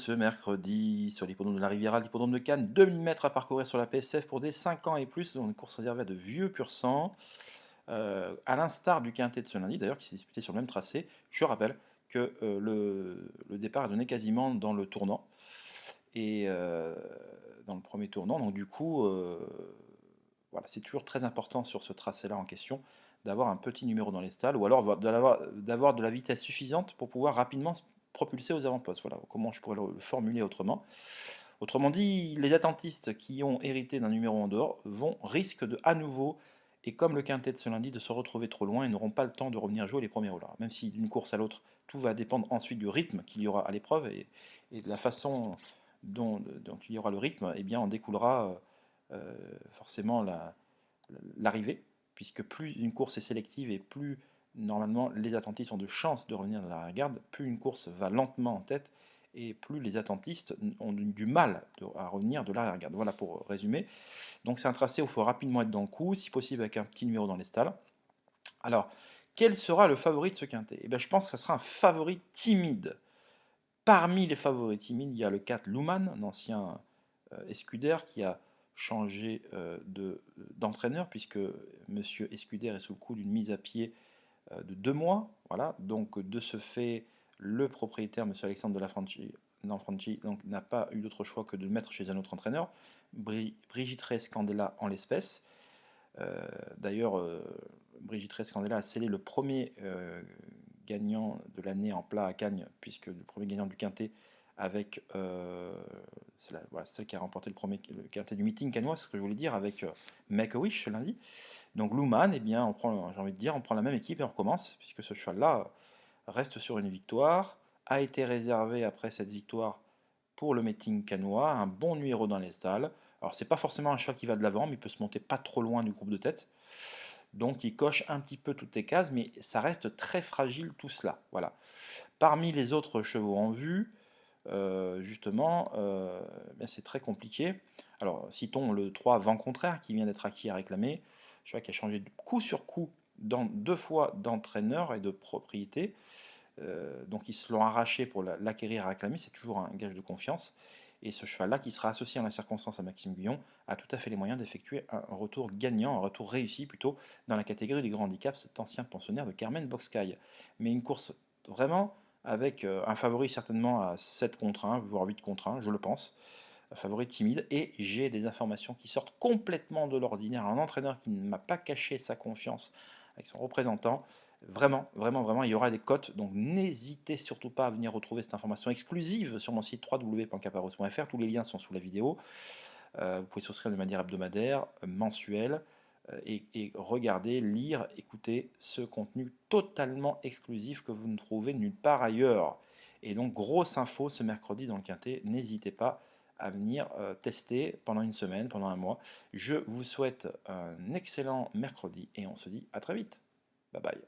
Ce mercredi sur l'hippodrome de la Riviera, l'hippodrome de Cannes, 2000 mètres à parcourir sur la PSF pour des 5 ans et plus, dans une course réservée à de vieux pur sang. À l'instar du quintet de ce lundi, d'ailleurs, qui s'est disputé sur le même tracé, je rappelle que le départ est donné quasiment dans le tournant, et dans le premier tournant. Donc du coup, voilà, c'est toujours très important sur ce tracé-là en question d'avoir un petit numéro dans les stalles, ou alors d'avoir de la vitesse suffisante pour pouvoir rapidement se propulser aux avant-postes. Voilà comment je pourrais le formuler autrement. Autrement dit, les attentistes qui ont hérité d'un numéro en dehors risquent de à nouveau, et comme le quintet de ce lundi, de se retrouver trop loin et n'auront pas le temps de revenir jouer les premiers rôles. Même si d'une course à l'autre, tout va dépendre ensuite du rythme qu'il y aura à l'épreuve, et de la façon dont il y aura le rythme, eh bien en découlera forcément l'arrivée, puisque plus une course est sélective et plus normalement les attentistes ont de chances de revenir dans la garde, plus une course va lentement en tête et plus les attentistes ont du mal à revenir de l'arrière-garde. Voilà pour résumer. Donc c'est un tracé où il faut rapidement être dans le coup, si possible avec un petit numéro dans les stalles. Alors, quel sera le favori de ce quintet? Eh bien, je pense que ce sera un favori timide. Parmi les favoris timides, il y a le 4 Luman, un ancien Escuder qui a changé d'entraîneur, puisque Monsieur Escuder est sous le coup d'une mise à pied de 2 mois. Voilà. Donc de ce fait, le propriétaire, Monsieur Alexandre de la Franchi, n'a pas eu d'autre choix que de le mettre chez un autre entraîneur, Brigitte Reyes-Candela en l'espèce. D'ailleurs, Brigitte Reyes-Candela a scellé le premier gagnant de l'année en plat à Cagnes, puisque le premier gagnant du quintet avec voilà, celle qui a remporté le quintet du meeting cagnois, c'est ce que je voulais dire, avec Make a Wish ce lundi. Donc Luman, eh bien, j'ai envie de dire, on prend la même équipe et on recommence, puisque ce cheval-là reste sur une victoire, a été réservé après cette victoire pour le meeting canois, un bon numéro dans les stalles. Alors c'est pas forcément un cheval qui va de l'avant, mais il peut se monter pas trop loin du groupe de tête. Donc il coche un petit peu toutes les cases, mais ça reste très fragile tout cela. Voilà. Parmi les autres chevaux en vue, justement, c'est très compliqué. Alors citons le 3 Vent Contraire qui vient d'être acquis et réclamé, cheval qui a changé de coup sur coup deux fois d'entraîneur et de propriété. Donc ils se l'ont arraché pour l'acquérir et réclamer, c'est toujours un gage de confiance. Et ce cheval-là, qui sera associé en la circonstance à Maxime Guyon, a tout à fait les moyens d'effectuer un retour gagnant, un retour réussi plutôt, dans la catégorie du grand handicap, cet ancien pensionnaire de Carmen Boxcaille. Mais une course vraiment avec un favori certainement à 7 contre 1, voire 8 contre 1, je le pense. Un favori timide, et j'ai des informations qui sortent complètement de l'ordinaire. Un entraîneur qui ne m'a pas caché sa confiance avec son représentant. Vraiment, vraiment, vraiment, il y aura des cotes, donc n'hésitez surtout pas à venir retrouver cette information exclusive sur mon site www.caparros.fr. Tous les liens sont sous la vidéo. Vous pouvez souscrire de manière hebdomadaire, mensuelle, et regarder, lire, écouter ce contenu totalement exclusif que vous ne trouvez nulle part ailleurs. Et donc, grosse info ce mercredi dans le Quintet, n'hésitez pas à venir tester pendant une semaine, pendant un mois. Je vous souhaite un excellent mercredi et on se dit à très vite. Bye bye.